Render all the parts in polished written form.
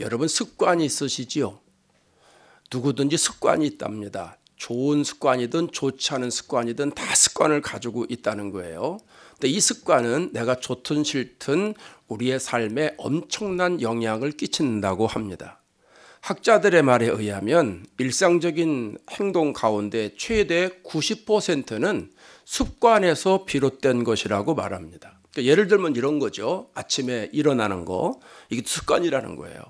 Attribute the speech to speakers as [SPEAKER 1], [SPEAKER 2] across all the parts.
[SPEAKER 1] 여러분 습관이 있으시지요? 누구든지 습관이 있답니다. 좋은 습관이든 좋지 않은 습관이든 다 습관을 가지고 있다는 거예요. 근데 이 습관은 내가 좋든 싫든 우리의 삶에 엄청난 영향을 끼친다고 합니다. 학자들의 말에 의하면 일상적인 행동 가운데 최대 90%는 습관에서 비롯된 것이라고 말합니다. 그러니까 예를 들면 이런 거죠. 아침에 일어나는 거, 이게 습관이라는 거예요.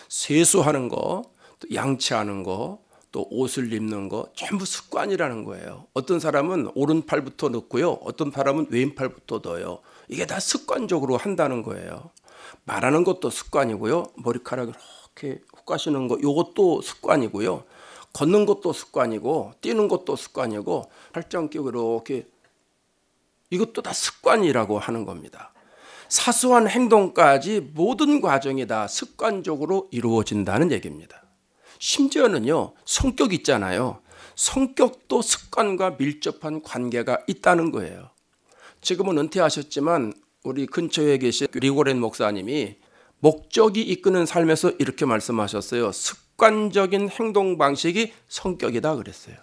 [SPEAKER 1] 세수하는 거, 또 양치하는 거, 또 옷을 입는 거 전부 습관이라는 거예요. 어떤 사람은 오른팔부터 넣고요. 어떤 사람은 왼팔부터 넣어요. 이게 다 습관적으로 한다는 거예요. 말하는 것도 습관이고요. 머리카락 이렇게 훅 가시는 거 이것도 습관이고요. 걷는 것도 습관이고 뛰는 것도 습관이고 팔짱 끼고 이렇게 이것도 다 습관이라고 하는 겁니다. 사소한 행동까지 모든 과정이 다 습관적으로 이루어진다는 얘기입니다. 심지어는요, 성격 있잖아요. 성격도 습관과 밀접한 관계가 있다는 거예요. 지금은 은퇴하셨지만 우리 근처에 계신 리고렌 목사님이 목적이 이끄는 삶에서 이렇게 말씀하셨어요. 습관적인 행동 방식이 성격이다 그랬어요.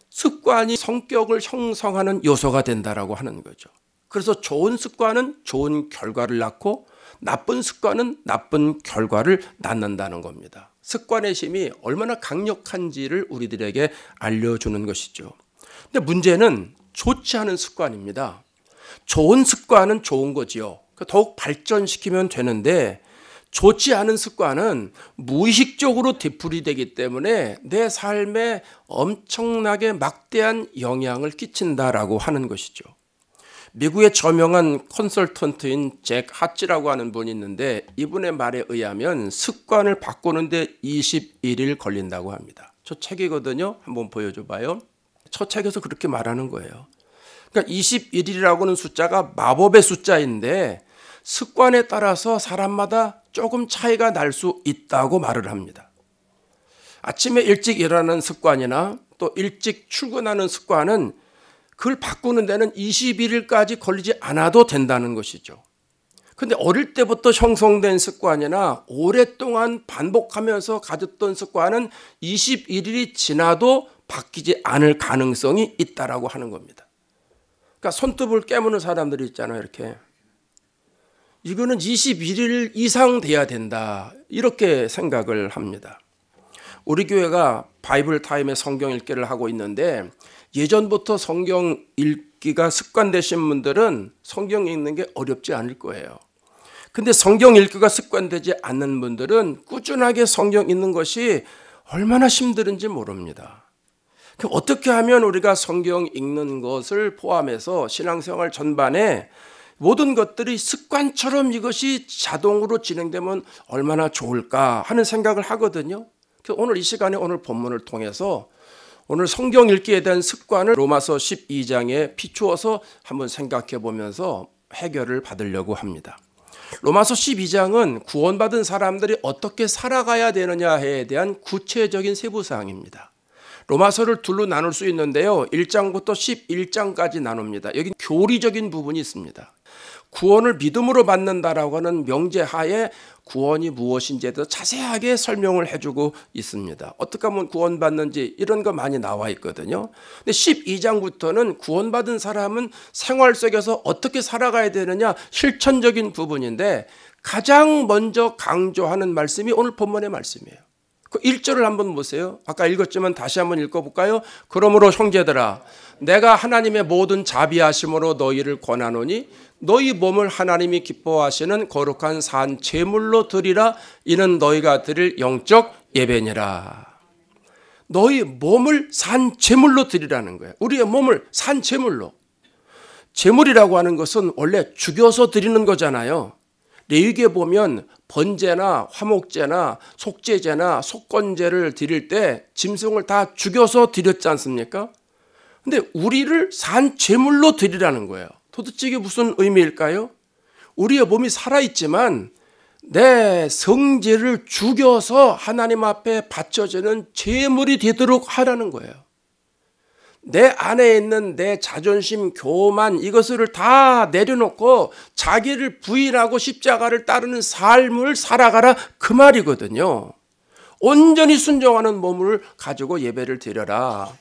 [SPEAKER 1] 습관이 성격을 형성하는 요소가 된다라고 하는 거죠. 그래서 좋은 습관은 좋은 결과를 낳고 나쁜 습관은 나쁜 결과를 낳는다는 겁니다. 습관의 힘이 얼마나 강력한지를 우리들에게 알려주는 것이죠. 근데 문제는 좋지 않은 습관입니다. 좋은 습관은 좋은 거지요. 더욱 발전시키면 되는데 좋지 않은 습관은 무의식적으로 되풀이되기 때문에 내 삶에 엄청나게 막대한 영향을 끼친다라고 하는 것이죠. 미국의 저명한 컨설턴트인 잭 하치라고 하는 분이 있는데 이분의 말에 의하면 습관을 바꾸는데 21일 걸린다고 합니다. 저 책이거든요. 한번 보여줘 봐요. 저 책에서 그렇게 말하는 거예요. 그러니까 21일이라고 하는 숫자가 마법의 숫자인데 습관에 따라서 사람마다 조금 차이가 날 수 있다고 말을 합니다. 아침에 일찍 일어나는 습관이나 또 일찍 출근하는 습관은 그걸 바꾸는 데는 21일까지 걸리지 않아도 된다는 것이죠. 그런데 어릴 때부터 형성된 습관이나 오랫동안 반복하면서 가졌던 습관은 21일이 지나도 바뀌지 않을 가능성이 있다라고 하는 겁니다. 그러니까 손톱을 깨무는 사람들이 있잖아요. 이렇게. 이거는 21일 이상 돼야 된다. 이렇게 생각을 합니다. 우리 교회가 바이블 타임의 성경 읽기를 하고 있는데 예전부터 성경 읽기가 습관되신 분들은 성경 읽는 게 어렵지 않을 거예요. 근데 성경 읽기가 습관되지 않는 분들은 꾸준하게 성경 읽는 것이 얼마나 힘든지 모릅니다. 그럼 어떻게 하면 우리가 성경 읽는 것을 포함해서 신앙생활 전반에 모든 것들이 습관처럼 이것이 자동으로 진행되면 얼마나 좋을까 하는 생각을 하거든요. 그래서 오늘 이 시간에 오늘 본문을 통해서 오늘 성경 읽기에 대한 습관을 로마서 12장에 비추어서 한번 생각해 보면서 해결을 받으려고 합니다. 로마서 12장은 구원받은 사람들이 어떻게 살아가야 되느냐에 대한 구체적인 세부사항입니다. 로마서를 둘로 나눌 수 있는데요. 1장부터 11장까지 나눕니다. 여기 교리적인 부분이 있습니다. 구원을 믿음으로 받는다라고 하는 명제하에 구원이 무엇인지에 대해서 자세하게 설명을 해주고 있습니다. 어떻게 하면 구원받는지 이런 거 많이 나와 있거든요. 근데 12장부터는 구원받은 사람은 생활 속에서 어떻게 살아가야 되느냐 실천적인 부분인데 가장 먼저 강조하는 말씀이 오늘 본문의 말씀이에요. 그 1절을 한번 보세요. 아까 읽었지만 다시 한번 읽어볼까요? 그러므로 형제들아 내가 하나님의 모든 자비하심으로 너희를 권하노니 너희 몸을 하나님이 기뻐하시는 거룩한 산 제물로 드리라. 이는 너희가 드릴 영적 예배니라. 너희 몸을 산 제물로 드리라는 거예요. 우리의 몸을 산 제물로. 제물이라고 하는 것은 원래 죽여서 드리는 거잖아요. 레위기에 보면 번제나 화목제나 속죄제나 속건제를 드릴 때 짐승을 다 죽여서 드렸지 않습니까? 근데 우리를 산 제물로 드리라는 거예요. 도대체 이게 무슨 의미일까요? 우리의 몸이 살아있지만 내 성질을 죽여서 하나님 앞에 바쳐지는 제물이 되도록 하라는 거예요. 내 안에 있는 내 자존심, 교만 이것을 다 내려놓고 자기를 부인하고 십자가를 따르는 삶을 살아가라 그 말이거든요. 온전히 순종하는 몸을 가지고 예배를 드려라.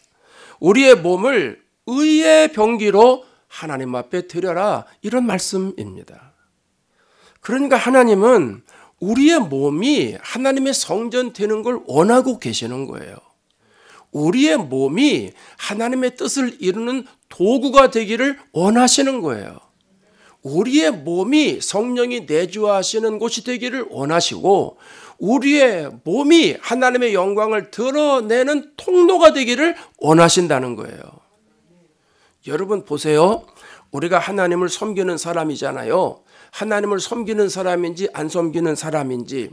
[SPEAKER 1] 우리의 몸을 의의 병기로 하나님 앞에 드려라. 이런 말씀입니다. 그러니까 하나님은 우리의 몸이 하나님의 성전 되는 걸 원하고 계시는 거예요. 우리의 몸이 하나님의 뜻을 이루는 도구가 되기를 원하시는 거예요. 우리의 몸이 성령이 내주하시는 곳이 되기를 원하시고 우리의 몸이 하나님의 영광을 드러내는 통로가 되기를 원하신다는 거예요. 여러분 보세요. 우리가 하나님을 섬기는 사람이잖아요. 하나님을 섬기는 사람인지 안 섬기는 사람인지,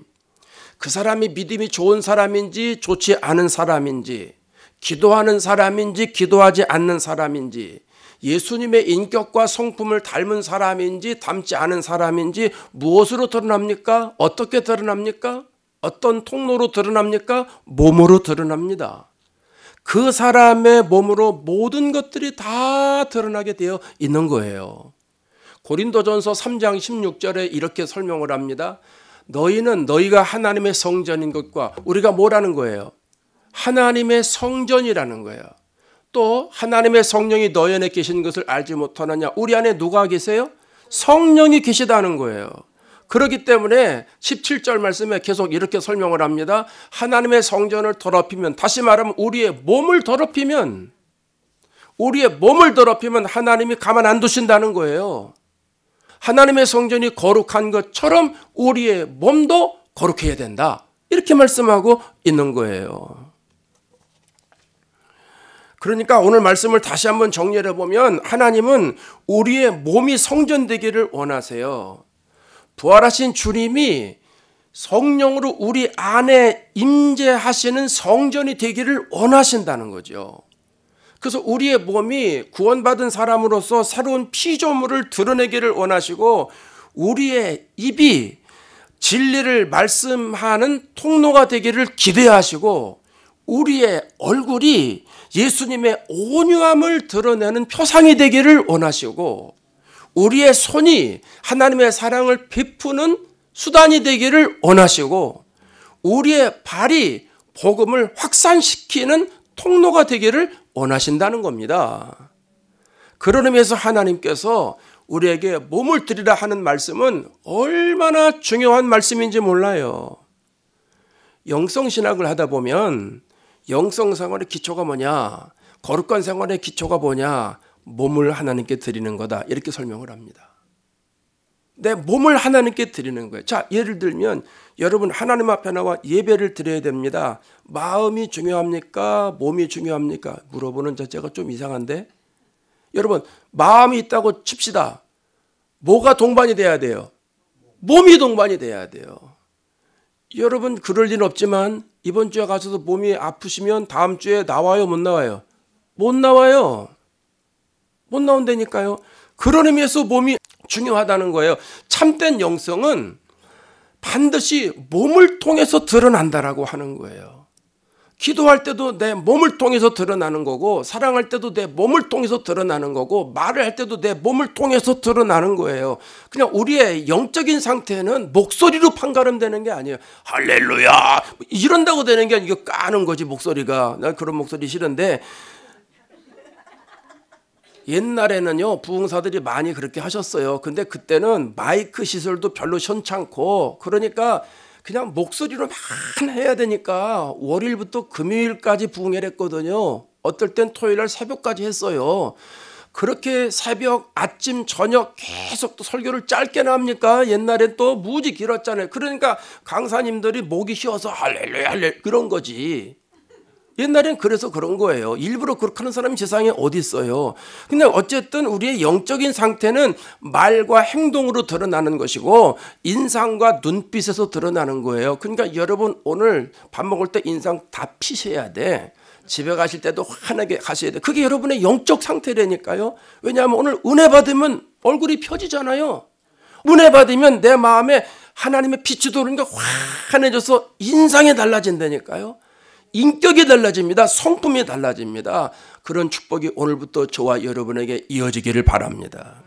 [SPEAKER 1] 그 사람이 믿음이 좋은 사람인지 좋지 않은 사람인지, 기도하는 사람인지 기도하지 않는 사람인지, 예수님의 인격과 성품을 닮은 사람인지 닮지 않은 사람인지 무엇으로 드러납니까? 어떻게 드러납니까? 어떤 통로로 드러납니까? 몸으로 드러납니다. 그 사람의 몸으로 모든 것들이 다 드러나게 되어 있는 거예요. 고린도전서 3장 16절에 이렇게 설명을 합니다. 너희는 너희가 하나님의 성전인 것과, 우리가 뭐라는 거예요? 하나님의 성전이라는 거예요. 또 하나님의 성령이 너희 안에 계신 것을 알지 못하느냐? 우리 안에 누가 계세요? 성령이 계시다는 거예요. 그렇기 때문에 17절 말씀에 계속 이렇게 설명을 합니다. 하나님의 성전을 더럽히면, 다시 말하면 우리의 몸을 더럽히면 하나님이 가만 안 두신다는 거예요. 하나님의 성전이 거룩한 것처럼 우리의 몸도 거룩해야 된다. 이렇게 말씀하고 있는 거예요. 그러니까 오늘 말씀을 다시 한번 정리해 보면 하나님은 우리의 몸이 성전되기를 원하세요. 부활하신 주님이 성령으로 우리 안에 임재하시는 성전이 되기를 원하신다는 거죠. 그래서 우리의 몸이 구원받은 사람으로서 새로운 피조물을 드러내기를 원하시고, 우리의 입이 진리를 말씀하는 통로가 되기를 기대하시고, 우리의 얼굴이 예수님의 온유함을 드러내는 표상이 되기를 원하시고, 우리의 손이 하나님의 사랑을 베푸는 수단이 되기를 원하시고, 우리의 발이 복음을 확산시키는 통로가 되기를 원하신다는 겁니다. 그런 의미에서 하나님께서 우리에게 몸을 드리라 하는 말씀은 얼마나 중요한 말씀인지 몰라요. 영성신학을 하다 보면 영성생활의 기초가 뭐냐, 거룩한 생활의 기초가 뭐냐, 몸을 하나님께 드리는 거다, 이렇게 설명을 합니다. 내 몸을 하나님께 드리는 거예요. 자, 예를 들면 여러분 하나님 앞에 나와 예배를 드려야 됩니다. 마음이 중요합니까? 몸이 중요합니까? 물어보는 자체가 좀 이상한데, 여러분 마음이 있다고 칩시다. 뭐가 동반이 돼야 돼요? 몸이 동반이 돼야 돼요. 여러분 그럴 리는 없지만 이번 주에 가셔서 몸이 아프시면 다음 주에 나와요, 못 나와요? 못 나와요. 못 나온다니까요. 그런 의미에서 몸이 중요하다는 거예요. 참된 영성은 반드시 몸을 통해서 드러난다라고 하는 거예요. 기도할 때도 내 몸을 통해서 드러나는 거고, 사랑할 때도 내 몸을 통해서 드러나는 거고, 말을 할 때도 내 몸을 통해서 드러나는 거예요. 그냥 우리의 영적인 상태는 목소리로 판가름되는 게 아니에요. 할렐루야 이런다고 되는 게 아니고 까는 거지 목소리가. 난 그런 목소리 싫은데, 옛날에는요 부흥사들이 많이 그렇게 하셨어요. 근데 그때는 마이크 시설도 별로 현찮고, 그러니까 그냥 목소리로 만 해야 되니까 월요일부터 금요일까지 부흥회를 했거든요. 어떨 땐 토요일날 새벽까지 했어요. 그렇게 새벽, 아침, 저녁 계속 또 설교를 짧게나 합니까? 옛날엔 또 무지 길었잖아요. 그러니까 강사님들이 목이 쉬어서 할렐루야 할렐루야 그런 거지. 옛날엔 그래서 그런 거예요. 일부러 그렇게 하는 사람이 세상에 어디 있어요. 근데 어쨌든 우리의 영적인 상태는 말과 행동으로 드러나는 것이고, 인상과 눈빛에서 드러나는 거예요. 그러니까 여러분 오늘 밥 먹을 때 인상 다 피셔야 돼. 집에 가실 때도 환하게 가셔야 돼. 그게 여러분의 영적 상태라니까요. 왜냐하면 오늘 은혜 받으면 얼굴이 펴지잖아요. 은혜 받으면 내 마음에 하나님의 빛이 들어오니까 환해져서 인상이 달라진다니까요. 인격이 달라집니다. 성품이 달라집니다. 그런 축복이 오늘부터 저와 여러분에게 이어지기를 바랍니다.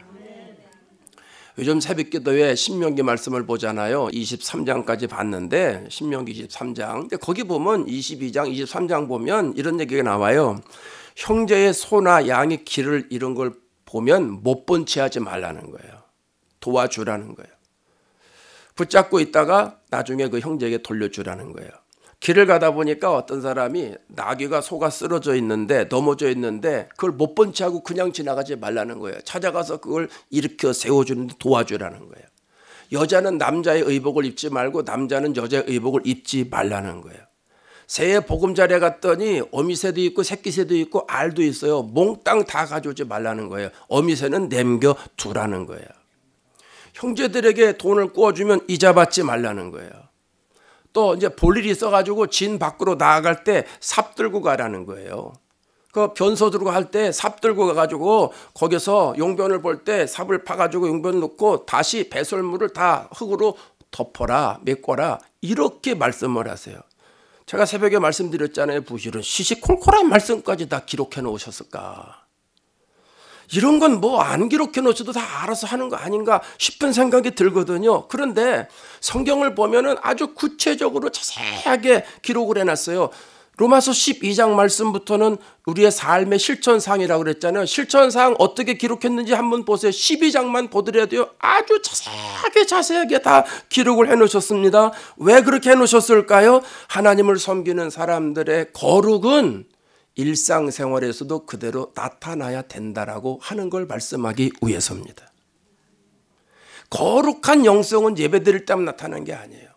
[SPEAKER 1] 요즘 새벽기도에 신명기 말씀을 보잖아요. 23장까지 봤는데 신명기 23장. 근데 거기 보면 22장, 23장 보면 이런 얘기가 나와요. 형제의 소나 양의 길을 이런 걸 보면 못 본 채 하지 말라는 거예요. 도와주라는 거예요. 붙잡고 있다가 나중에 그 형제에게 돌려주라는 거예요. 길을 가다 보니까 어떤 사람이 나귀가 소가 쓰러져 있는데 넘어져 있는데 그걸 못 본 채 하고 그냥 지나가지 말라는 거예요. 찾아가서 그걸 일으켜 세워주는데 도와주라는 거예요. 여자는 남자의 의복을 입지 말고 남자는 여자의 의복을 입지 말라는 거예요. 새해 보금자리에 갔더니 어미새도 있고 새끼새도 있고 알도 있어요. 몽땅 다 가져오지 말라는 거예요. 어미새는 남겨두라는 거예요. 형제들에게 돈을 구워주면 이자 받지 말라는 거예요. 또 이제 볼 일이 있어가지고 진 밖으로 나아갈 때 삽 들고 가라는 거예요. 그 변소 들고 갈 때 삽 들고 가가지고 거기서 용변을 볼 때 삽을 파가지고 용변을 넣고 다시 배설물을 다 흙으로 덮어라, 메꿔라 이렇게 말씀을 하세요. 제가 새벽에 말씀드렸잖아요. 부실은 시시콜콜한 말씀까지 다 기록해 놓으셨을까. 이런 건 뭐 안 기록해 놓으셔도 다 알아서 하는 거 아닌가 싶은 생각이 들거든요. 그런데 성경을 보면은 아주 구체적으로 자세하게 기록을 해놨어요. 로마서 12장 말씀부터는 우리의 삶의 실천사항이라고 그랬잖아요. 실천사항 어떻게 기록했는지 한번 보세요. 12장만 보더라도요. 아주 자세하게 다 기록을 해놓으셨습니다. 왜 그렇게 해놓으셨을까요? 하나님을 섬기는 사람들의 거룩은 일상생활에서도 그대로 나타나야 된다라고 하는 걸 말씀하기 위해서입니다. 거룩한 영성은 예배드릴 때만 나타나는 게 아니에요.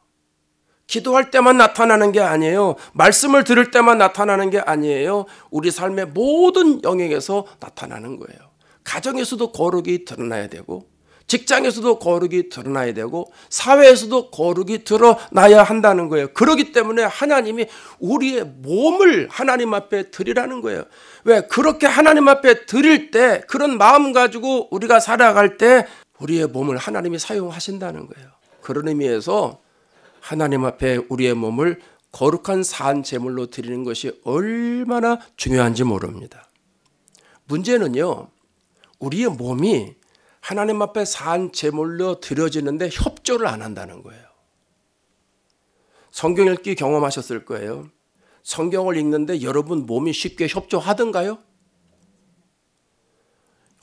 [SPEAKER 1] 기도할 때만 나타나는 게 아니에요. 말씀을 들을 때만 나타나는 게 아니에요. 우리 삶의 모든 영역에서 나타나는 거예요. 가정에서도 거룩이 드러나야 되고 직장에서도 거룩이 드러나야 되고 사회에서도 거룩이 드러나야 한다는 거예요. 그렇기 때문에 하나님이 우리의 몸을 하나님 앞에 드리라는 거예요. 왜? 그렇게 하나님 앞에 드릴 때 그런 마음 가지고 우리가 살아갈 때 우리의 몸을 하나님이 사용하신다는 거예요. 그런 의미에서 하나님 앞에 우리의 몸을 거룩한 산 제물로 드리는 것이 얼마나 중요한지 모릅니다. 문제는요, 우리의 몸이 하나님 앞에 산 제물로 드려지는데 협조를 안 한다는 거예요. 성경 읽기 경험하셨을 거예요. 성경을 읽는데 여러분 몸이 쉽게 협조하던가요?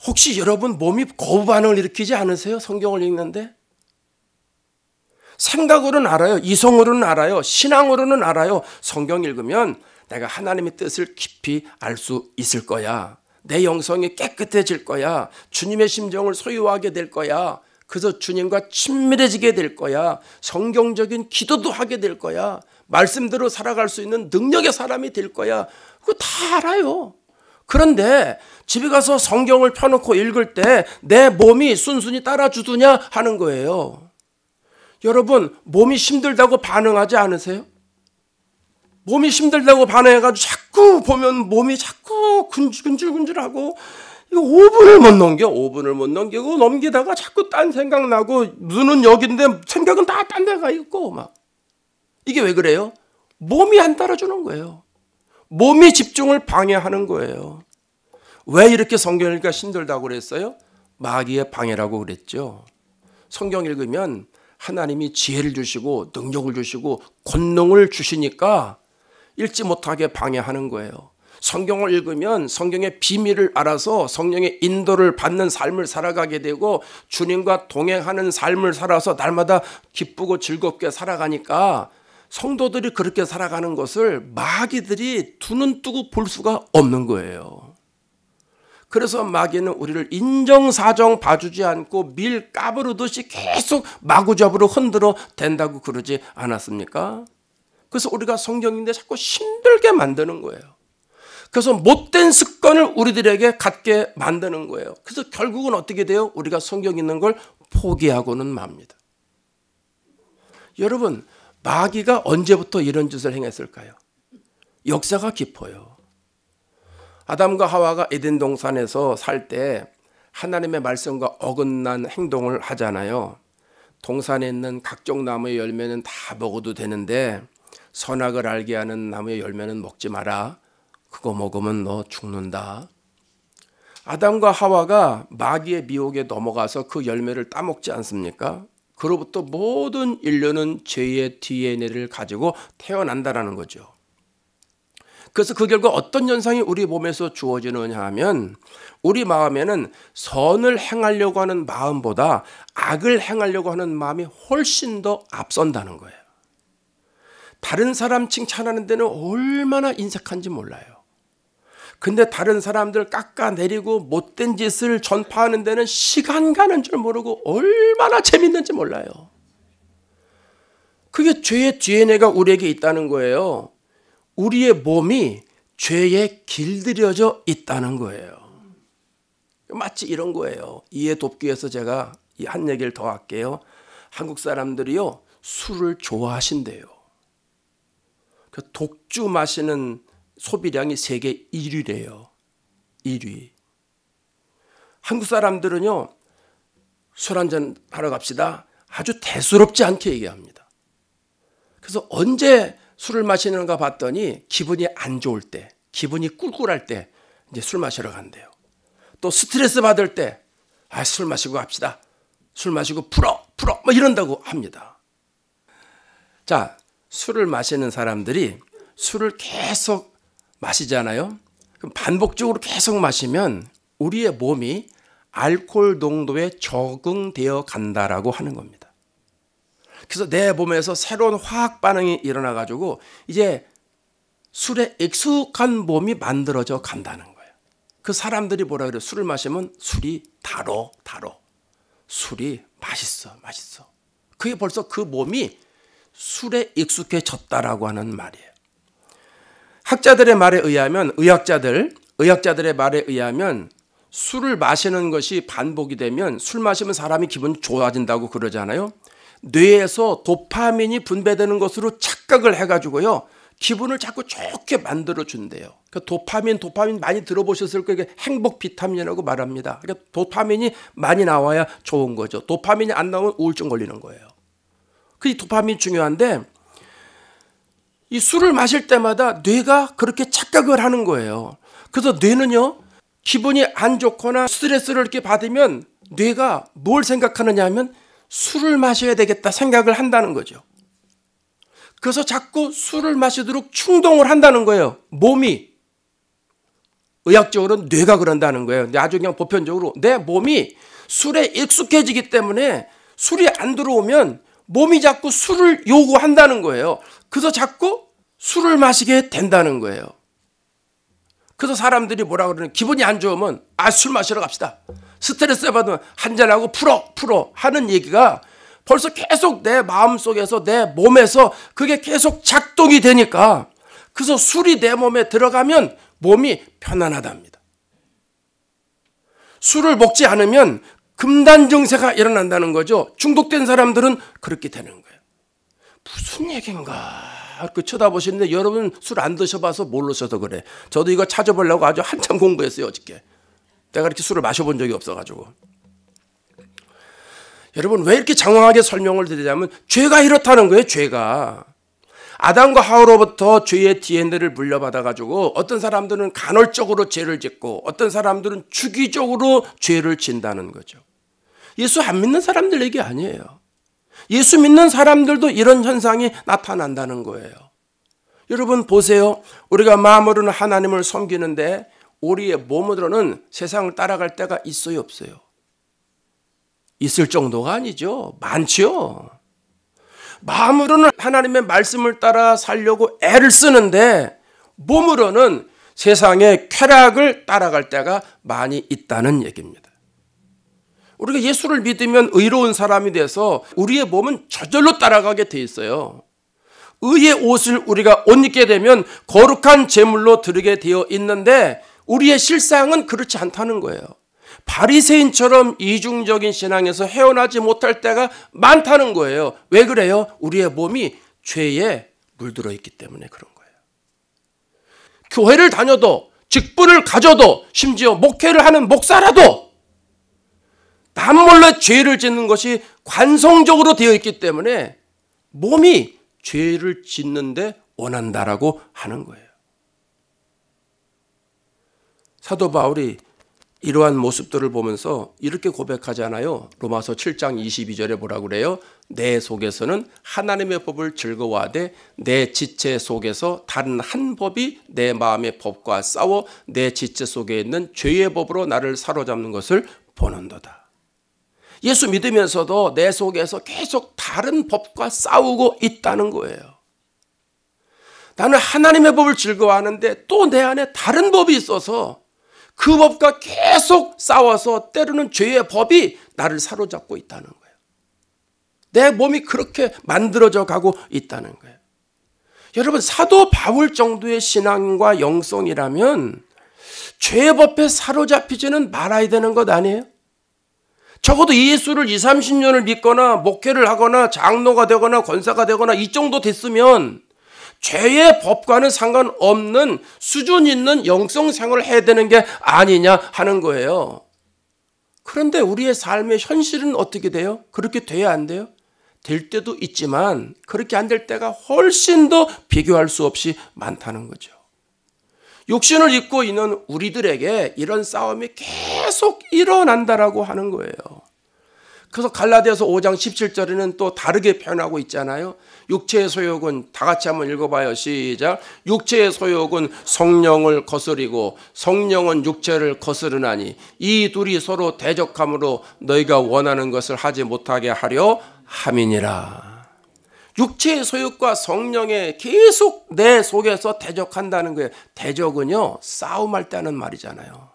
[SPEAKER 1] 혹시 여러분 몸이 거부 반응을 일으키지 않으세요? 성경을 읽는데? 생각으로는 알아요. 이성으로는 알아요. 신앙으로는 알아요. 성경 읽으면 내가 하나님의 뜻을 깊이 알 수 있을 거야. 내 영성이 깨끗해질 거야. 주님의 심정을 소유하게 될 거야. 그래서 주님과 친밀해지게 될 거야. 성경적인 기도도 하게 될 거야. 말씀대로 살아갈 수 있는 능력의 사람이 될 거야. 그거 다 알아요. 그런데 집에 가서 성경을 펴놓고 읽을 때 내 몸이 순순히 따라주느냐 하는 거예요. 여러분, 몸이 힘들다고 반응하지 않으세요? 몸이 힘들다고 반응해가지고 자꾸 보면 몸이 자꾸 근질근질하고 이거 5분을 못 넘기고 넘기다가 자꾸 딴 생각 나고 눈은 여기인데 생각은 다 딴 데가 있고 막. 이게 왜 그래요? 몸이 안 따라주는 거예요. 몸이 집중을 방해하는 거예요. 왜 이렇게 성경 읽기가 힘들다고 그랬어요? 마귀의 방해라고 그랬죠. 성경 읽으면 하나님이 지혜를 주시고 능력을 주시고 권능을 주시니까 읽지 못하게 방해하는 거예요. 성경을 읽으면 성경의 비밀을 알아서 성령의 인도를 받는 삶을 살아가게 되고 주님과 동행하는 삶을 살아서 날마다 기쁘고 즐겁게 살아가니까 성도들이 그렇게 살아가는 것을 마귀들이 두 눈 뜨고 볼 수가 없는 거예요. 그래서 마귀는 우리를 인정사정 봐주지 않고 밀 까부르듯이 계속 마구잡이로 흔들어 댄다고 그러지 않았습니까? 그래서 우리가 성경인데 자꾸 힘들게 만드는 거예요. 그래서 못된 습관을 우리들에게 갖게 만드는 거예요. 그래서 결국은 어떻게 돼요? 우리가 성경 있는 걸 포기하고는 맙니다. 여러분, 마귀가 언제부터 이런 짓을 행했을까요? 역사가 깊어요. 아담과 하와가 에덴 동산에서 살 때 하나님의 말씀과 어긋난 행동을 하잖아요. 동산에 있는 각종 나무의 열매는 다 먹어도 되는데 선악을 알게 하는 나무의 열매는 먹지 마라. 그거 먹으면 너 죽는다. 아담과 하와가 마귀의 미혹에 넘어가서 그 열매를 따먹지 않습니까? 그로부터 모든 인류는 죄의 DNA를 가지고 태어난다라는 거죠. 그래서 그 결과 어떤 현상이 우리 몸에서 주어지느냐 하면 우리 마음에는 선을 행하려고 하는 마음보다 악을 행하려고 하는 마음이 훨씬 더 앞선다는 거예요. 다른 사람 칭찬하는 데는 얼마나 인색한지 몰라요. 근데 다른 사람들 깎아내리고 못된 짓을 전파하는 데는 시간 가는 줄 모르고 얼마나 재밌는지 몰라요. 그게 죄의 DNA가 우리에게 있다는 거예요. 우리의 몸이 죄에 길들여져 있다는 거예요. 마치 이런 거예요. 이해 돕기 위해서 제가 한 얘기를 더 할게요. 한국 사람들이요, 술을 좋아하신대요. 독주 마시는 소비량이 세계 1위래요. 1위. 한국 사람들은요, 술 한잔 하러 갑시다. 아주 대수롭지 않게 얘기합니다. 그래서 언제 술을 마시는가 봤더니 기분이 안 좋을 때, 기분이 꿀꿀할 때 이제 술 마시러 간대요. 또 스트레스 받을 때, 술 마시고 갑시다. 술 마시고 풀어 뭐 이런다고 합니다. 자, 술을 마시는 사람들이 술을 계속 마시잖아요. 그럼 반복적으로 계속 마시면 우리의 몸이 알코올 농도에 적응되어 간다라고 하는 겁니다. 그래서 내 몸에서 새로운 화학 반응이 일어나 가지고 이제 술에 익숙한 몸이 만들어져 간다는 거예요. 그 사람들이 뭐라 그래요? 술을 마시면 술이 달어. 술이 맛있어. 그게 벌써 그 몸이 술에 익숙해졌다라고 하는 말이에요. 학자들의 말에 의하면 의학자들의 말에 의하면 술을 마시는 것이 반복이 되면 술 마시면 사람이 기분 좋아진다고 그러잖아요. 뇌에서 도파민이 분배되는 것으로 착각을 해가지고요, 기분을 자꾸 좋게 만들어 준대요. 그러니까 도파민 많이 들어보셨을 거예요. 행복 비타민이라고 말합니다. 그러니까 도파민이 많이 나와야 좋은 거죠. 도파민이 안 나오면 우울증 걸리는 거예요. 그 도파민이 중요한데 이 술을 마실 때마다 뇌가 그렇게 착각을 하는 거예요. 그래서 뇌는요, 기분이 안 좋거나 스트레스를 이렇게 받으면 뇌가 뭘 생각하느냐 하면 술을 마셔야 되겠다 생각을 한다는 거죠. 그래서 자꾸 술을 마시도록 충동을 한다는 거예요. 몸이. 의학적으로는 뇌가 그런다는 거예요. 아주 그냥 보편적으로 내 몸이 술에 익숙해지기 때문에 술이 안 들어오면 몸이 자꾸 술을 요구한다는 거예요. 그래서 자꾸 술을 마시게 된다는 거예요. 그래서 사람들이 뭐라 그러는, 기분이 안 좋으면 술 마시러 갑시다. 스트레스 받으면 한잔하고 풀어 하는 얘기가 벌써 계속 내 마음속에서 내 몸에서 그게 계속 작동이 되니까, 그래서 술이 내 몸에 들어가면 몸이 편안하답니다. 술을 먹지 않으면 금단정세가 일어난다는 거죠. 중독된 사람들은 그렇게 되는 거예요. 무슨 얘기인가 그 쳐다보시는데 여러분 술 안 드셔봐서 모르셔서 그래. 저도 이거 찾아보려고 아주 한참 공부했어요 어저께. 내가 이렇게 술을 마셔본 적이 없어가지고. 여러분 왜 이렇게 장황하게 설명을 드리냐면 죄가 이렇다는 거예요. 죄가 아담과 하와로부터 죄의 DNA를 물려받아가지고 어떤 사람들은 간헐적으로 죄를 짓고 어떤 사람들은 주기적으로 죄를 진다는 거죠. 예수 안 믿는 사람들 얘기 아니에요. 예수 믿는 사람들도 이런 현상이 나타난다는 거예요. 여러분 보세요. 우리가 마음으로는 하나님을 섬기는데 우리의 몸으로는 세상을 따라갈 때가 있어요 없어요? 있을 정도가 아니죠. 많죠. 마음으로는 하나님의 말씀을 따라 살려고 애를 쓰는데 몸으로는 세상의 쾌락을 따라갈 때가 많이 있다는 얘기입니다. 우리가 예수를 믿으면 의로운 사람이 돼서 우리의 몸은 저절로 따라가게 돼 있어요. 의의 옷을 우리가 옷 입게 되면 거룩한 제물로 드리게 되어 있는데 우리의 실상은 그렇지 않다는 거예요. 바리새인처럼 이중적인 신앙에서 헤어나지 못할 때가 많다는 거예요. 왜 그래요? 우리의 몸이 죄에 물들어 있기 때문에 그런 거예요. 교회를 다녀도 직분을 가져도 심지어 목회를 하는 목사라도 남몰래 죄를 짓는 것이 관성적으로 되어 있기 때문에 몸이 죄를 짓는데 원한다라고 하는 거예요. 사도 바울이 이러한 모습들을 보면서 이렇게 고백하잖아요. 로마서 7장 22절에 뭐라고 그래요? 내 속에서는 하나님의 법을 즐거워하되 내 지체 속에서 다른 한 법이 내 마음의 법과 싸워 내 지체 속에 있는 죄의 법으로 나를 사로잡는 것을 보는도다. 예수 믿으면서도 내 속에서 계속 다른 법과 싸우고 있다는 거예요. 나는 하나님의 법을 즐거워하는데 또 내 안에 다른 법이 있어서 그 법과 계속 싸워서 때로는 죄의 법이 나를 사로잡고 있다는 거예요. 내 몸이 그렇게 만들어져 가고 있다는 거예요. 여러분, 사도 바울 정도의 신앙과 영성이라면 죄의 법에 사로잡히지는 말아야 되는 것 아니에요? 적어도 예수를 20, 30년을 믿거나 목회를 하거나 장로가 되거나 권사가 되거나 이 정도 됐으면 죄의 법과는 상관없는 수준 있는 영성생활을 해야 되는 게 아니냐 하는 거예요. 그런데 우리의 삶의 현실은 어떻게 돼요? 그렇게 돼야 안 돼요? 될 때도 있지만 그렇게 안 될 때가 훨씬 더 비교할 수 없이 많다는 거죠. 육신을 입고 있는 우리들에게 이런 싸움이 계속 일어난다라고 하는 거예요. 그래서 갈라디아서 5장 17절에는 또 다르게 표현하고 있잖아요. 육체의 소욕은 다 같이 한번 읽어봐요. 시작. 육체의 소욕은 성령을 거스리고 성령은 육체를 거스르나니 이 둘이 서로 대적함으로 너희가 원하는 것을 하지 못하게 하려 함이니라. 육체의 소욕과 성령에 계속 내 속에서 대적한다는 거예요. 대적은요, 싸움할 때 하는 말이잖아요.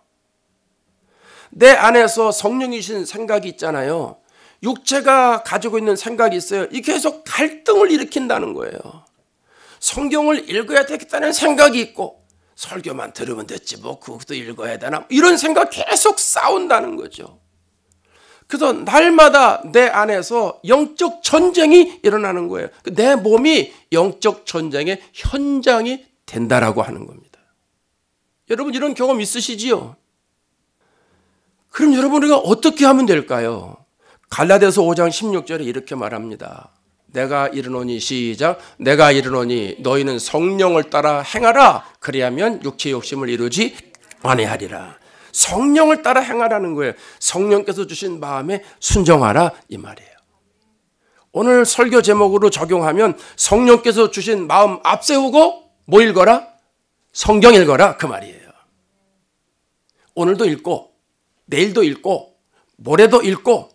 [SPEAKER 1] 내 안에서 성령이신 생각이 있잖아요. 육체가 가지고 있는 생각이 있어요. 이 계속 갈등을 일으킨다는 거예요. 성경을 읽어야 되겠다는 생각이 있고 설교만 들으면 됐지 뭐 그것도 읽어야 되나 이런 생각 계속 싸운다는 거죠. 그래서 날마다 내 안에서 영적 전쟁이 일어나는 거예요. 내 몸이 영적 전쟁의 현장이 된다라고 하는 겁니다. 여러분 이런 경험 있으시지요? 그럼 여러분 우리가 어떻게 하면 될까요? 갈라디아서 5장 16절에 이렇게 말합니다. 내가 이르노니 시작. 내가 이르노니 너희는 성령을 따라 행하라. 그리하면 육체의 욕심을 이루지 아니하리라. 성령을 따라 행하라는 거예요. 성령께서 주신 마음에 순종하라 이 말이에요. 오늘 설교 제목으로 적용하면 성령께서 주신 마음 앞세우고 뭐 읽어라? 성경 읽어라 그 말이에요. 오늘도 읽고 내일도 읽고 모레도 읽고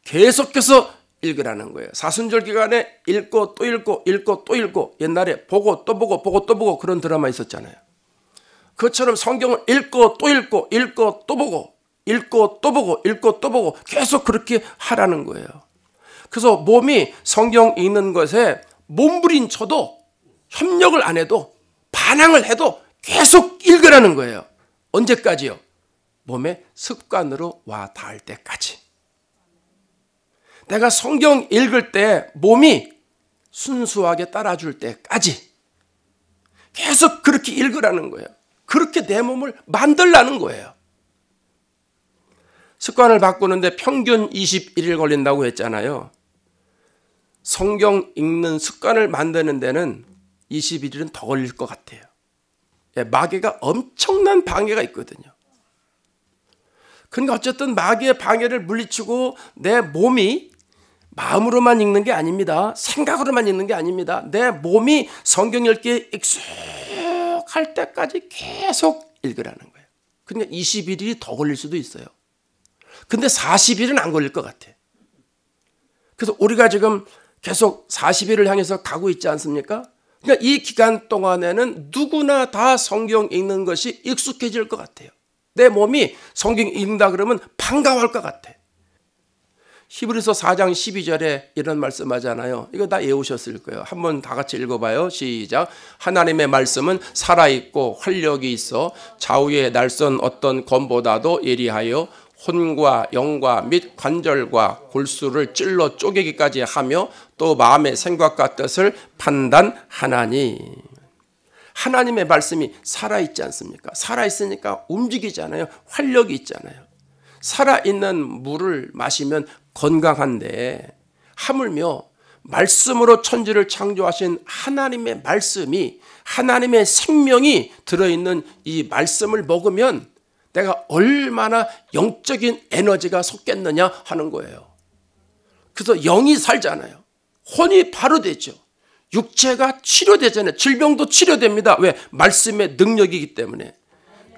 [SPEAKER 1] 계속해서 읽으라는 거예요. 사순절 기간에 읽고 또 읽고 읽고 또 읽고 옛날에 보고 또 보고 보고 또 보고 그런 드라마 있었잖아요. 그것처럼 성경을 읽고 또 읽고 읽고 또 보고 읽고 또 보고 읽고 또 보고 계속 그렇게 하라는 거예요. 그래서 몸이 성경 읽는 것에 몸부림쳐도 협력을 안 해도 반항을 해도 계속 읽으라는 거예요. 언제까지요? 몸의 습관으로 와 닿을 때까지. 내가 성경 읽을 때 몸이 순수하게 따라줄 때까지 계속 그렇게 읽으라는 거예요. 그렇게 내 몸을 만들라는 거예요. 습관을 바꾸는데 평균 21일 걸린다고 했잖아요. 성경 읽는 습관을 만드는 데는 21일은 더 걸릴 것 같아요. 마귀가 엄청난 방해가 있거든요. 그러니까 어쨌든 마귀의 방해를 물리치고 내 몸이 마음으로만 읽는 게 아닙니다. 생각으로만 읽는 게 아닙니다. 내 몸이 성경 읽기에 익숙할 때까지 계속 읽으라는 거예요. 그러니까 21일이 더 걸릴 수도 있어요. 근데 40일은 안 걸릴 것 같아요. 그래서 우리가 지금 계속 40일을 향해서 가고 있지 않습니까? 그러니까 이 기간 동안에는 누구나 다 성경 읽는 것이 익숙해질 것 같아요. 내 몸이 성경 읽는다 그러면 반가워할 것 같아. 히브리서 4장 12절에 이런 말씀하잖아요. 이거 다 외우셨을 거예요. 한번 다 같이 읽어봐요. 시작. 하나님의 말씀은 살아있고 활력이 있어 좌우의 날선 어떤 검보다도 예리하여 혼과 영과 및 관절과 골수를 찔러 쪼개기까지 하며 또 마음의 생각과 뜻을 판단하나니. 하나님의 말씀이 살아있지 않습니까? 살아있으니까 움직이잖아요. 활력이 있잖아요. 살아있는 물을 마시면 건강한데 하물며 말씀으로 천지를 창조하신 하나님의 말씀이, 하나님의 생명이 들어있는 이 말씀을 먹으면 내가 얼마나 영적인 에너지가 솟겠느냐 하는 거예요. 그래서 영이 살잖아요. 혼이 바로 되죠. 육체가 치료되잖아요. 질병도 치료됩니다. 왜? 말씀의 능력이기 때문에.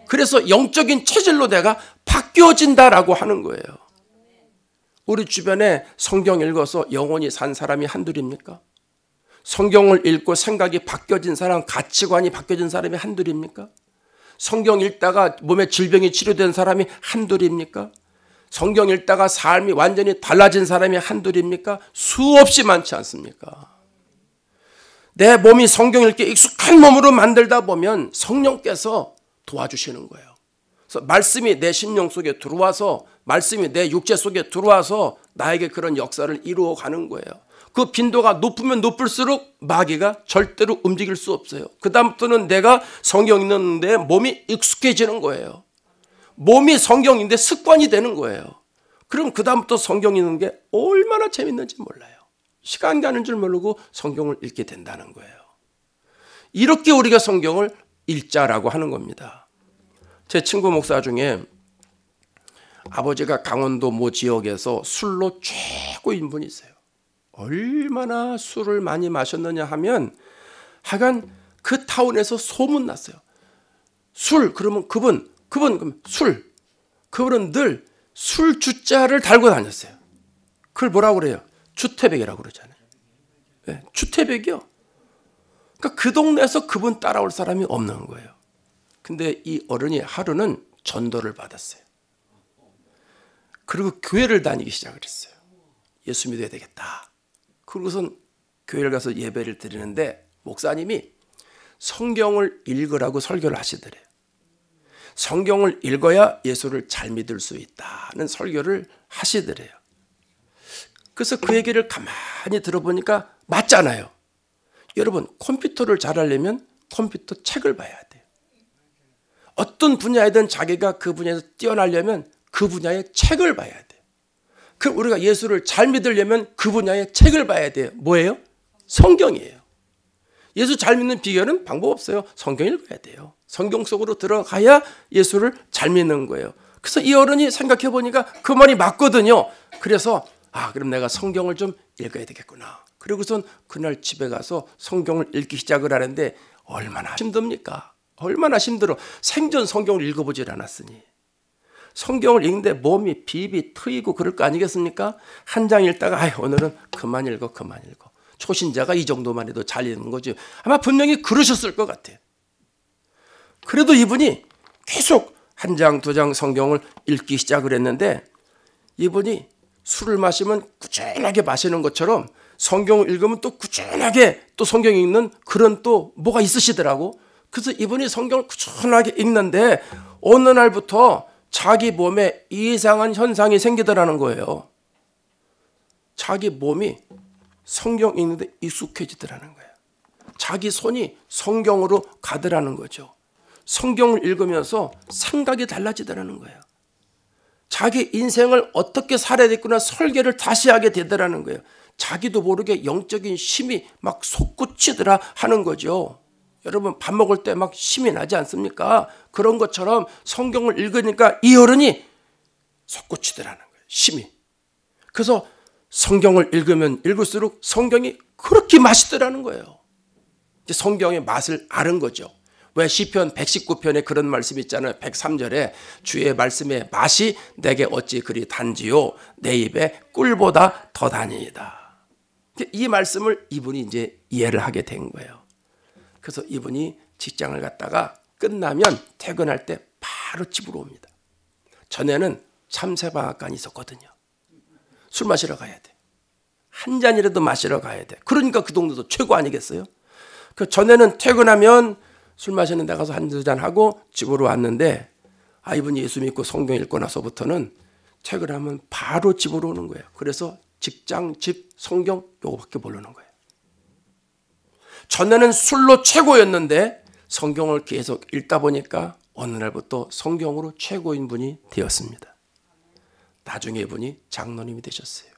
[SPEAKER 1] 그래서 영적인 체질로 내가 바뀌어진다라고 하는 거예요. 우리 주변에 성경 읽어서 영원히 산 사람이 한둘입니까? 성경을 읽고 생각이 바뀌어진 사람, 가치관이 바뀌어진 사람이 한둘입니까? 성경 읽다가 몸에 질병이 치료된 사람이 한둘입니까? 성경 읽다가 삶이 완전히 달라진 사람이 한둘입니까? 수없이 많지 않습니까? 내 몸이 성경 읽기에 익숙한 몸으로 만들다 보면 성령께서 도와주시는 거예요. 그래서 말씀이 내 심령 속에 들어와서, 말씀이 내 육체 속에 들어와서 나에게 그런 역사를 이루어 가는 거예요. 그 빈도가 높으면 높을수록 마귀가 절대로 움직일 수 없어요. 그 다음부터는 내가 성경 읽는데 몸이 익숙해지는 거예요. 몸이 성경인데 습관이 되는 거예요. 그럼 그 다음부터 성경 읽는 게 얼마나 재밌는지 몰라요. 시간 가는 줄 모르고 성경을 읽게 된다는 거예요. 이렇게 우리가 성경을 읽자라고 하는 겁니다. 제 친구 목사 중에 아버지가 강원도 모 지역에서 술로 최고인 분이 있어요. 얼마나 술을 많이 마셨느냐 하면 하여간 그 타운에서 소문났어요. 술 그러면 그분 술, 그분은 늘 술 주자를 달고 다녔어요. 그걸 뭐라고 그래요? 주태백이라고 그러잖아요. 네, 주태백이요. 그러니까 그 동네에서 그분 따라올 사람이 없는 거예요. 근데 이 어른이 하루는 전도를 받았어요. 그리고 교회를 다니기 시작을 했어요. 예수 믿어야 되겠다. 그러고선 교회를 가서 예배를 드리는데 목사님이 성경을 읽으라고 설교를 하시더래요. 성경을 읽어야 예수를 잘 믿을 수 있다는 설교를 하시더래요. 그래서 그 얘기를 가만히 들어보니까 맞잖아요. 여러분, 컴퓨터를 잘하려면 컴퓨터 책을 봐야 돼요. 어떤 분야이든 자기가 그 분야에서 뛰어나려면 그 분야의 책을 봐야 돼요. 그럼 우리가 예수를 잘 믿으려면 그 분야의 책을 봐야 돼요. 뭐예요? 성경이에요. 예수 잘 믿는 비결은 방법 없어요. 성경 읽어야 돼요. 성경 속으로 들어가야 예수를 잘 믿는 거예요. 그래서 이 어른이 생각해 보니까 그 말이 맞거든요. 그래서 그럼 내가 성경을 좀 읽어야 되겠구나. 그리고선 그날 집에 가서 성경을 읽기 시작을 하는데 얼마나 힘듭니까? 얼마나 힘들어. 생전 성경을 읽어보질 않았으니. 성경을 읽는데 몸이 비비 트이고 그럴 거 아니겠습니까? 한 장 읽다가 오늘은 그만 읽어. 초신자가 이 정도만 해도 잘 읽는 거지. 아마 분명히 그러셨을 것 같아요. 그래도 이분이 계속 한 장, 두 장 성경을 읽기 시작을 했는데 이분이 술을 마시면 꾸준하게 마시는 것처럼 성경을 읽으면 또 꾸준하게 또 성경 읽는 그런 또 뭐가 있으시더라고. 그래서 이분이 성경을 꾸준하게 읽는데 어느 날부터 자기 몸에 이상한 현상이 생기더라는 거예요. 자기 몸이 성경 읽는데 익숙해지더라는 거예요. 자기 손이 성경으로 가더라는 거죠. 성경을 읽으면서 생각이 달라지더라는 거예요. 자기 인생을 어떻게 살아야 되겠구나 설계를 다시 하게 되더라는 거예요. 자기도 모르게 영적인 힘이 막 솟구치더라 하는 거죠. 여러분 밥 먹을 때 막 힘이 나지 않습니까? 그런 것처럼 성경을 읽으니까 이 어른이 솟구치더라는 거예요. 힘이. 그래서 성경을 읽으면 읽을수록 성경이 그렇게 맛있더라는 거예요. 이제 성경의 맛을 아는 거죠. 왜 시편 119편에 그런 말씀이 있잖아요. 103절에 주의 말씀의 맛이 내게 어찌 그리 단지요 내 입에 꿀보다 더 다니이다. 이 말씀을 이분이 이제 이해를 하게 된 거예요. 그래서 이분이 직장을 갔다가 끝나면 퇴근할 때 바로 집으로 옵니다. 전에는 참새방앗간이 있었거든요. 술 마시러 가야 돼. 한 잔이라도 마시러 가야 돼. 그러니까 그 동네도 최고 아니겠어요? 그 전에는 퇴근하면 술 마시는 데 가서 한두 잔 하고 집으로 왔는데 이분이 예수 믿고 성경 읽고 나서부터는 퇴근하면 바로 집으로 오는 거예요. 그래서 직장, 집, 성경 요거밖에 모르는 거예요. 전에는 술로 최고였는데 성경을 계속 읽다 보니까 어느 날부터 성경으로 최고인 분이 되었습니다. 나중에 이분이 장로님이 되셨어요.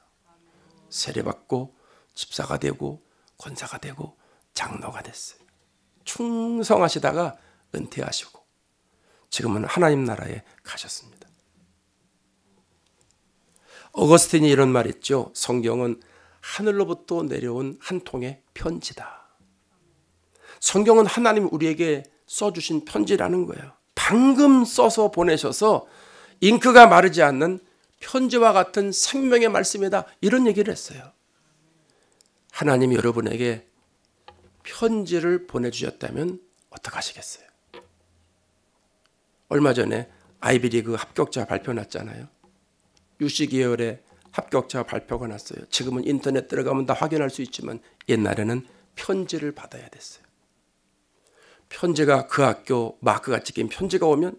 [SPEAKER 1] 세례받고 집사가 되고 권사가 되고 장로가 됐어요. 충성하시다가 은퇴하시고 지금은 하나님 나라에 가셨습니다. 어거스틴이 이런 말 했죠. 성경은 하늘로부터 내려온 한 통의 편지다. 성경은 하나님 우리에게 써주신 편지라는 거예요. 방금 써서 보내셔서 잉크가 마르지 않는 편지와 같은 생명의 말씀이다. 이런 얘기를 했어요. 하나님이 여러분에게 편지를 보내주셨다면 어떡하시겠어요? 얼마 전에 아이비리그 합격자 발표 났잖아요. UC 계열의 합격자 발표가 났어요. 지금은 인터넷 들어가면 다 확인할 수 있지만 옛날에는 편지를 받아야 됐어요. 편지가 그 학교 마크가 찍힌 편지가 오면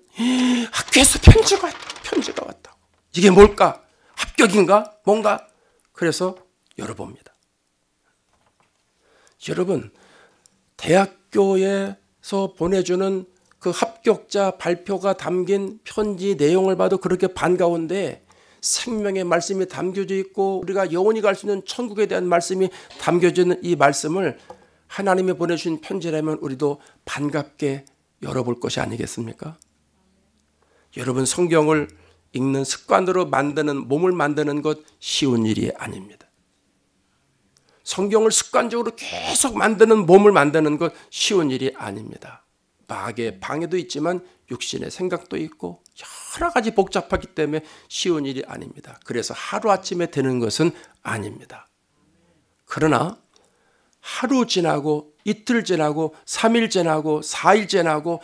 [SPEAKER 1] 학교에서 편지가 왔다고. 이게 뭘까? 합격인가? 뭔가? 그래서 열어봅니다. 여러분, 대학교에서 보내주는 그 합격자 발표가 담긴 편지 내용을 봐도 그렇게 반가운데 생명의 말씀이 담겨져 있고 우리가 영원히 갈 수 있는 천국에 대한 말씀이 담겨져 있는 이 말씀을 하나님이 보내주신 편지라면 우리도 반갑게 열어볼 것이 아니겠습니까? 여러분, 성경을 읽는 습관으로 만드는 몸을 만드는 것 쉬운 일이 아닙니다. 성경을 습관적으로 계속 만드는 몸을 만드는 것 쉬운 일이 아닙니다. 마귀의 방해도 있지만 육신의 생각도 있고 여러 가지 복잡하기 때문에 쉬운 일이 아닙니다. 그래서 하루아침에 되는 것은 아닙니다. 그러나 하루 지나고 이틀 지나고 3일 지나고 4일 지나고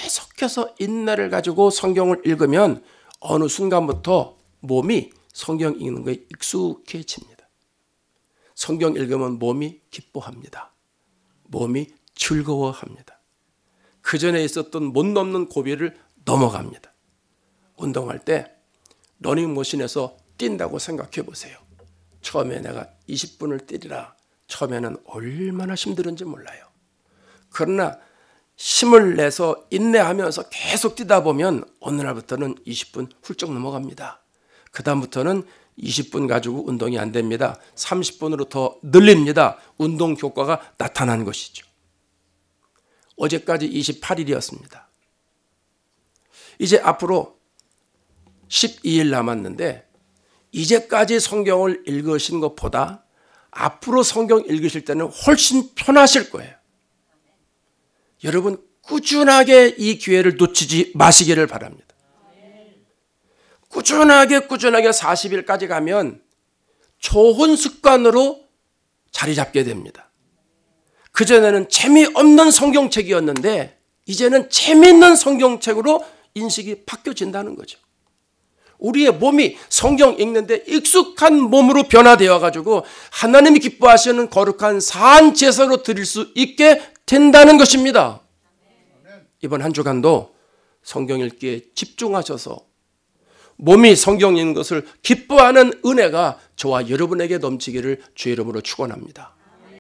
[SPEAKER 1] 계속해서 인내를 가지고 성경을 읽으면 어느 순간부터 몸이 성경 읽는 거에 익숙해집니다. 성경 읽으면 몸이 기뻐합니다. 몸이 즐거워합니다. 그 전에 있었던 못 넘는 고비를 넘어갑니다. 운동할 때 러닝머신에서 뛴다고 생각해 보세요. 처음에 내가 20분을 뛰리라. 처음에는 얼마나 힘들은지 몰라요. 그러나 힘을 내서 인내하면서 계속 뛰다 보면 어느 날부터는 20분 훌쩍 넘어갑니다. 그 다음부터는 20분 가지고 운동이 안 됩니다. 30분으로 더 늘립니다. 운동 효과가 나타난 것이죠. 어제까지 28일이었습니다. 이제 앞으로 12일 남았는데 이제까지 성경을 읽으신 것보다 앞으로 성경 읽으실 때는 훨씬 편하실 거예요. 여러분, 꾸준하게 이 기회를 놓치지 마시기를 바랍니다. 꾸준하게 40일까지 가면 좋은 습관으로 자리 잡게 됩니다. 그전에는 재미없는 성경책이었는데 이제는 재미있는 성경책으로 인식이 바뀌어진다는 거죠. 우리의 몸이 성경 읽는데 익숙한 몸으로 변화되어 가지고 하나님이 기뻐하시는 거룩한 산 제사로 드릴 수 있게 된다는 것입니다. 이번 한 주간도 성경 읽기에 집중하셔서 몸이 성경 읽는 것을 기뻐하는 은혜가 저와 여러분에게 넘치기를 주의 이름으로 축원합니다.